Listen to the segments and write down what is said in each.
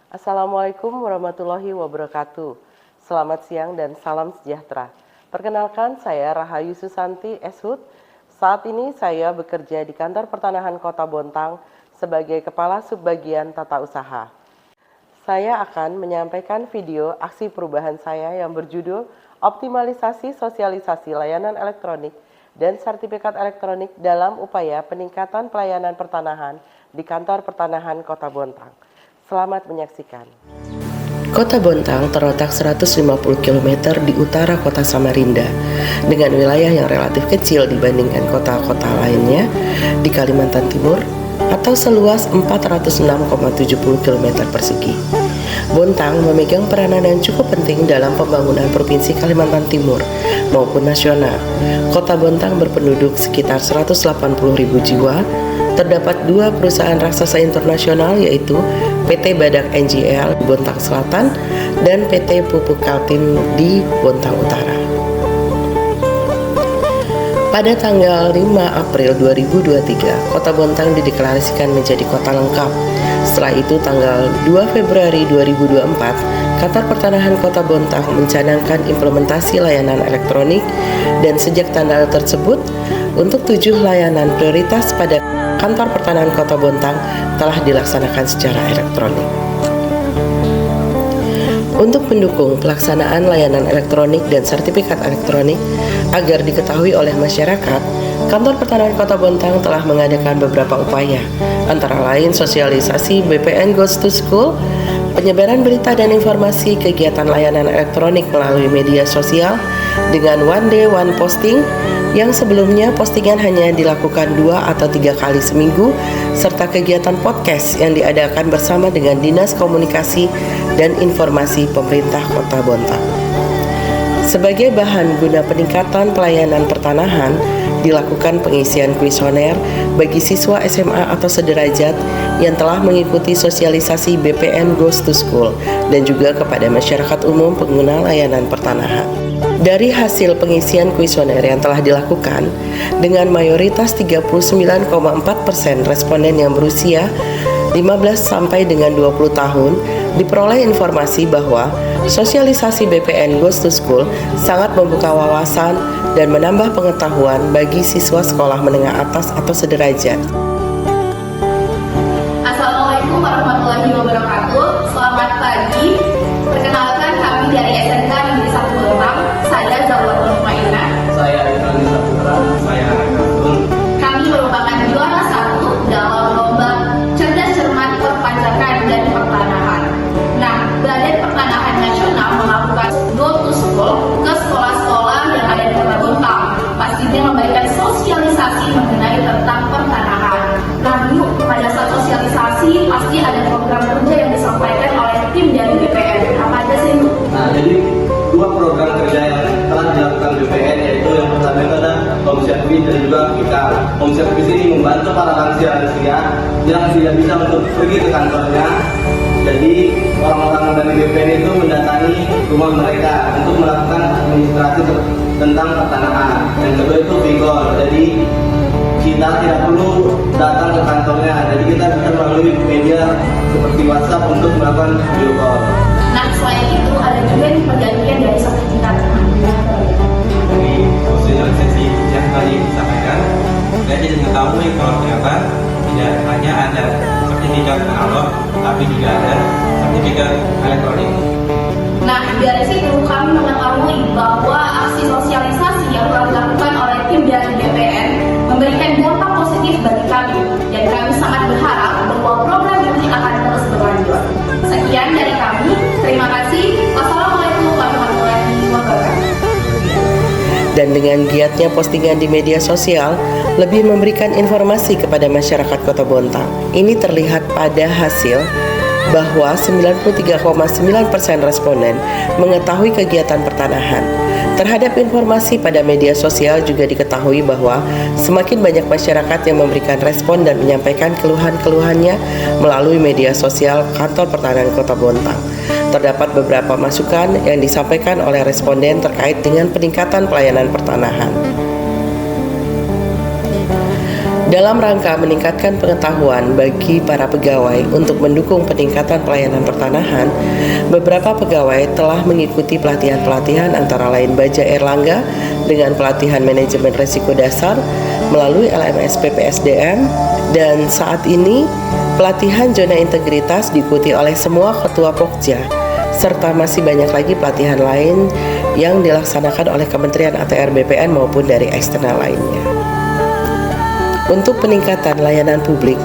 Assalamualaikum warahmatullahi wabarakatuh. Selamat siang dan salam sejahtera. Perkenalkan, saya Rahayu Susanti Eshut. Saat ini saya bekerja di Kantor Pertanahan Kota Bontang sebagai Kepala Subbagian Tata Usaha. Saya akan menyampaikan video aksi perubahan saya yang berjudul Optimalisasi Sosialisasi Layanan Elektronik dan Sertifikat Elektronik dalam upaya peningkatan pelayanan pertanahan di Kantor Pertanahan Kota Bontang. Selamat menyaksikan. Kota Bontang terletak 150 km di utara kota Samarinda dengan wilayah yang relatif kecil dibandingkan kota-kota lainnya di Kalimantan Timur atau seluas 406,70 km persegi. Bontang memegang peranan yang cukup penting dalam pembangunan Provinsi Kalimantan Timur maupun nasional. Kota Bontang berpenduduk sekitar 180.000 jiwa. Terdapat dua perusahaan raksasa internasional yaitu PT Badak NGL di Bontang Selatan dan PT Pupuk Kaltim di Bontang Utara. Pada tanggal 5 April 2023, Kota Bontang dideklarasikan menjadi kota lengkap. Setelah itu tanggal 2 Februari 2024, Kantor Pertanahan Kota Bontang mencanangkan implementasi layanan elektronik dan sejak tanggal tersebut untuk 7 layanan prioritas pada Kantor Pertanahan Kota Bontang telah dilaksanakan secara elektronik. Untuk mendukung pelaksanaan layanan elektronik dan sertifikat elektronik agar diketahui oleh masyarakat, Kantor Pertanahan Kota Bontang telah mengadakan beberapa upaya, antara lain sosialisasi BPN Goes to School, penyebaran berita dan informasi kegiatan layanan elektronik melalui media sosial dengan one day one posting yang sebelumnya postingan hanya dilakukan 2 atau 3 kali seminggu, serta kegiatan podcast yang diadakan bersama dengan Dinas Komunikasi dan Informasi Pemerintah Kota Bontang. Sebagai bahan guna peningkatan pelayanan pertanahan, dilakukan pengisian kuesioner bagi siswa SMA atau sederajat yang telah mengikuti sosialisasi BPN Goes to School dan juga kepada masyarakat umum pengguna layanan pertanahan. Dari hasil pengisian kuesioner yang telah dilakukan, dengan mayoritas 39,4% responden yang berusia 15 sampai dengan 20 tahun, diperoleh informasi bahwa sosialisasi BPN Goes to School sangat membuka wawasan dan menambah pengetahuan bagi siswa sekolah menengah atas atau sederajat. Assalamualaikum warahmatullahi wabarakatuh. Selamat pagi. Perkenalkan, kami dari SMK Negeri 1 Bontang. Saya Zawal Maina. Saya Ibrahim Saputra. Saya Abdul. Kami merupakan juara 1 dalam lomba cerdas cermat perpajakan dan pertanahan. Nah, Badan Pertanahan Nasional melakukan Go to School ke sekolah-sekolah yang ada di Kota Bontang. Pastinya memberikan sosialisasi mengenai tentang pertanahan. Nah, yuk, pada saat sosialisasi pasti ada program kerja yang disampaikan oleh tim dari BPN. Apa aja sih, Bu? Nah, jadi dua program kerja yang telah dilakukan BPN, yaitu yang pertama itu ada home service dan juga PIKAR. Home service ini membantu para lansia-lansia yang tidak bisa untuk pergi ke kantornya. Jadi orang-orang dari BPN itu mendatangi rumah mereka untuk melakukan administrasi tentang pertanahan. Yang kedua itu PIKOR. Jadi kita tidak perlu datang ke kantornya, jadi kita bisa melalui media seperti WhatsApp untuk melakukan video call. Nah, selain itu ada juga nih perjanjian dari sertifikat. Dari sosialisasi yang tadi disampaikan, saya jadi mengetahui kalau ternyata tidak hanya ada sertifikat analog, tapi juga ada sertifikat elektronik. Nah, dari situ kami mengetahui bahwa aksi sosialisasi yang telah dilakukan oleh tim dari BPN memberikan dampak positif bagi kami, dan kami sangat berharap bahwa program ini akan terus berlanjut. Sekian dari kami, terima kasih. Wassalamualaikum warahmatullahi wabarakatuh. Dan dengan giatnya postingan di media sosial, lebih memberikan informasi kepada masyarakat Kota Bontang. Ini terlihat pada hasil bahwa 93,9% responden mengetahui kegiatan pertanahan. Terhadap informasi pada media sosial juga diketahui bahwa semakin banyak masyarakat yang memberikan respon dan menyampaikan keluhan-keluhannya melalui media sosial Kantor Pertanahan Kota Bontang. Terdapat beberapa masukan yang disampaikan oleh responden terkait dengan peningkatan pelayanan pertanahan. Dalam rangka meningkatkan pengetahuan bagi para pegawai untuk mendukung peningkatan pelayanan pertanahan, beberapa pegawai telah mengikuti pelatihan-pelatihan antara lain Baja Erlangga dengan pelatihan manajemen risiko dasar melalui LMS PPSDM, dan saat ini pelatihan zona integritas diikuti oleh semua ketua Pokja, serta masih banyak lagi pelatihan lain yang dilaksanakan oleh Kementerian ATR BPN maupun dari eksternal lainnya. Untuk peningkatan layanan publik,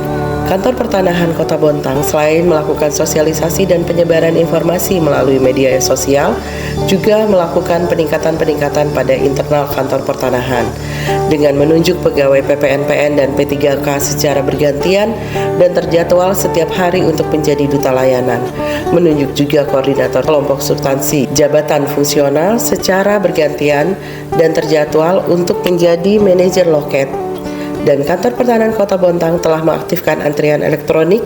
Kantor Pertanahan Kota Bontang selain melakukan sosialisasi dan penyebaran informasi melalui media sosial, juga melakukan peningkatan-peningkatan pada internal kantor pertanahan dengan menunjuk pegawai PPNPN dan P3K secara bergantian dan terjadwal setiap hari untuk menjadi duta layanan, menunjuk juga koordinator kelompok substansi jabatan fungsional secara bergantian dan terjadwal untuk menjadi manajer loket. Dan Kantor Pertanahan Kota Bontang telah mengaktifkan antrian elektronik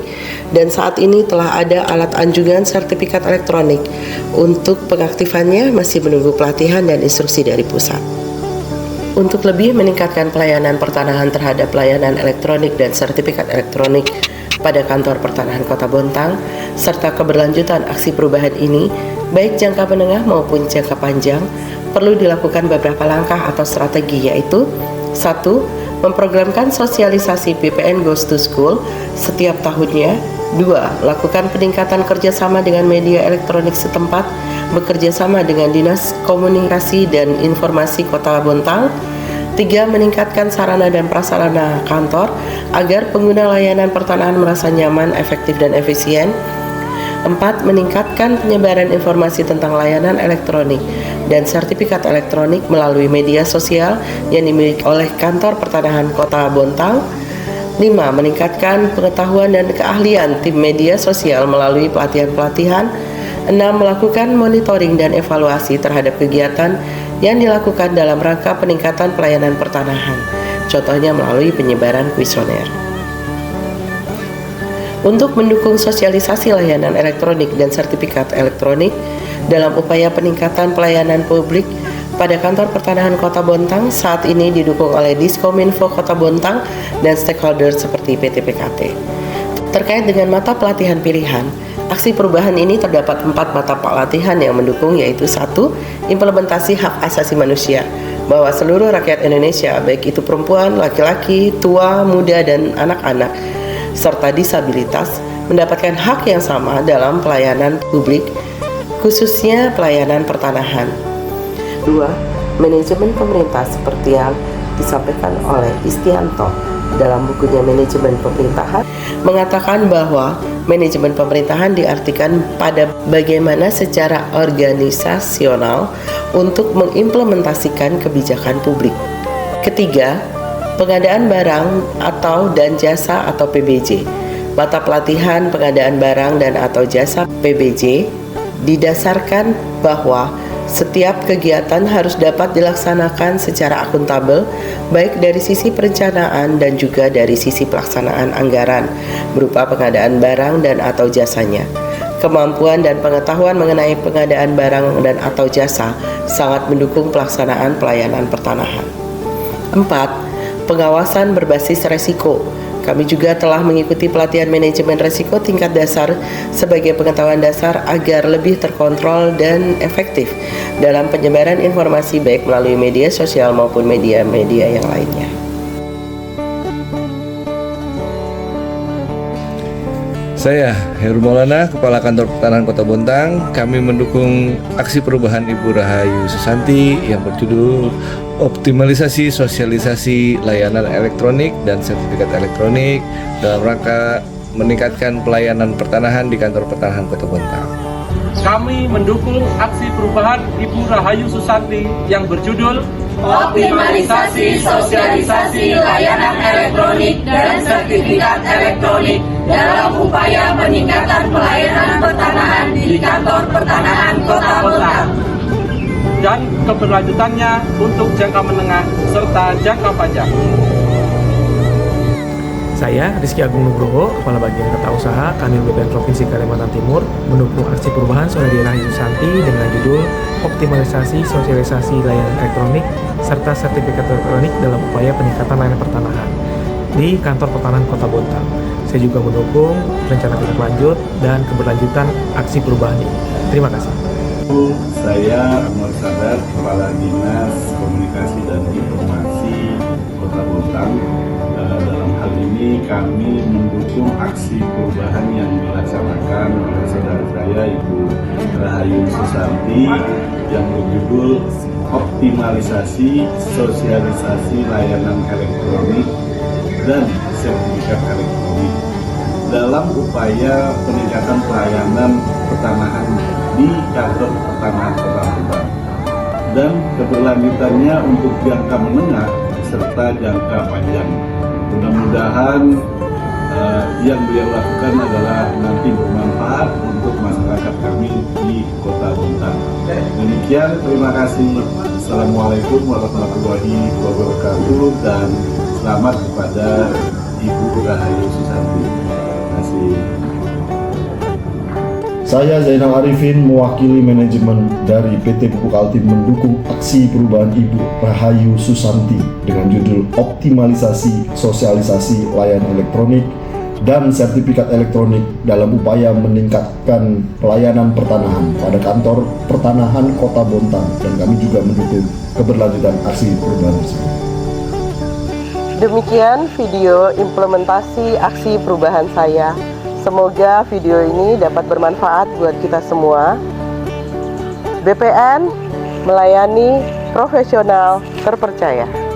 dan saat ini telah ada alat anjungan sertifikat elektronik. Untuk pengaktifannya masih menunggu pelatihan dan instruksi dari pusat. Untuk lebih meningkatkan pelayanan pertanahan terhadap layanan elektronik dan sertifikat elektronik pada Kantor Pertanahan Kota Bontang, serta keberlanjutan aksi perubahan ini, baik jangka menengah maupun jangka panjang, perlu dilakukan beberapa langkah atau strategi, yaitu 1. Memprogramkan sosialisasi PPN Goes to School setiap tahunnya. 2. Lakukan peningkatan kerjasama dengan media elektronik setempat, bekerja sama dengan Dinas Komunikasi dan Informasi Kota Bontang. 3. Meningkatkan sarana dan prasarana kantor agar pengguna layanan pertanahan merasa nyaman, efektif, dan efisien. 4. Meningkatkan penyebaran informasi tentang layanan elektronik dan sertifikat elektronik melalui media sosial yang dimiliki oleh Kantor Pertanahan Kota Bontang. 5. Meningkatkan pengetahuan dan keahlian tim media sosial melalui pelatihan-pelatihan. 6. Melakukan monitoring dan evaluasi terhadap kegiatan yang dilakukan dalam rangka peningkatan pelayanan pertanahan, contohnya melalui penyebaran kuesioner. Untuk mendukung sosialisasi layanan elektronik dan sertifikat elektronik dalam upaya peningkatan pelayanan publik pada Kantor Pertanahan Kota Bontang, saat ini didukung oleh Diskominfo Kota Bontang dan stakeholder seperti PT PKT. Terkait dengan mata pelatihan pilihan, aksi perubahan ini terdapat 4 mata pelatihan yang mendukung, yaitu 1. Implementasi hak asasi manusia, bahwa seluruh rakyat Indonesia, baik itu perempuan, laki-laki, tua, muda, dan anak-anak, serta disabilitas, mendapatkan hak yang sama dalam pelayanan publik, khususnya pelayanan pertanahan. 2. Manajemen pemerintah seperti yang disampaikan oleh Istianto dalam bukunya Manajemen Pemerintahan, mengatakan bahwa manajemen pemerintahan diartikan pada bagaimana secara organisasional untuk mengimplementasikan kebijakan publik. Ketiga, pengadaan barang atau dan jasa atau PBJ. Mata pelatihan pengadaan barang dan atau jasa PBJ didasarkan bahwa setiap kegiatan harus dapat dilaksanakan secara akuntabel, baik dari sisi perencanaan dan juga dari sisi pelaksanaan anggaran berupa pengadaan barang dan atau jasanya. Kemampuan dan pengetahuan mengenai pengadaan barang dan atau jasa sangat mendukung pelaksanaan pelayanan pertanahan. 4. Pengawasan berbasis resiko. Kami juga telah mengikuti pelatihan manajemen risiko tingkat dasar sebagai pengetahuan dasar agar lebih terkontrol dan efektif dalam penyebaran informasi baik melalui media sosial maupun media-media yang lainnya. Saya, Heru Maulana, Kepala Kantor Pertanahan Kota Bontang. Kami mendukung aksi perubahan Ibu Rahayu Susanti yang berjudul Optimalisasi Sosialisasi Layanan Elektronik dan Sertifikat Elektronik dalam rangka meningkatkan pelayanan pertanahan di Kantor Pertanahan Kota Bontang. Kami mendukung aksi perubahan Ibu Rahayu Susanti yang berjudul Optimalisasi Sosialisasi Layanan Elektronik dan Sertifikat Elektronik dalam upaya peningkatan pelayanan pertanahan di Kantor Pertanahan Kota Bontang dan keberlanjutannya untuk jangka menengah serta jangka panjang. Saya, Rizky Agung Nugroho, Kepala Bagian Tata Usaha Kanwil BPN Provinsi Kalimantan Timur, mendukung aksi perubahan Saudari Rahayu Susanti dengan judul Optimalisasi Sosialisasi Layanan Elektronik serta Sertifikat Elektronik dalam upaya peningkatan layanan pertanahan. di kantor pertanahan Kota Bontang. Saya juga mendukung rencana tindak lanjut dan keberlanjutan aksi perubahan ini. Terima kasih. Saya Amor Sadar, Kepala Dinas Komunikasi dan Informasi Kota Bontang. Dalam hal ini kami mendukung aksi perubahan yang dilaksanakan oleh saudara saya Ibu Rahayu Susanti yang berjudul Optimalisasi Sosialisasi Layanan Elektronik dan Sertifikat Elektronik dalam upaya peningkatan pelayanan pertanahan di kantor pertanahan Kota Bontang dan keberlanjutannya untuk jangka menengah serta jangka panjang. Mudah-mudahan yang beliau lakukan adalah nanti bermanfaat untuk masyarakat kami di Kota Bontang. Demikian, terima kasih. Assalamualaikum warahmatullahi wabarakatuh dan selamat kepada Ibu Rahayu Susanti. Terima kasih. Saya Zainal Arifin mewakili manajemen dari PT Pupuk Altim mendukung aksi perubahan Ibu Rahayu Susanti dengan judul Optimalisasi Sosialisasi Layanan Elektronik dan Sertifikat Elektronik dalam upaya meningkatkan pelayanan pertanahan pada kantor pertanahan Kota Bontang, dan kami juga mendukung keberlanjutan aksi perubahan tersebut. Demikian video implementasi aksi perubahan saya. Semoga video ini dapat bermanfaat buat kita semua. BPN melayani profesional terpercaya.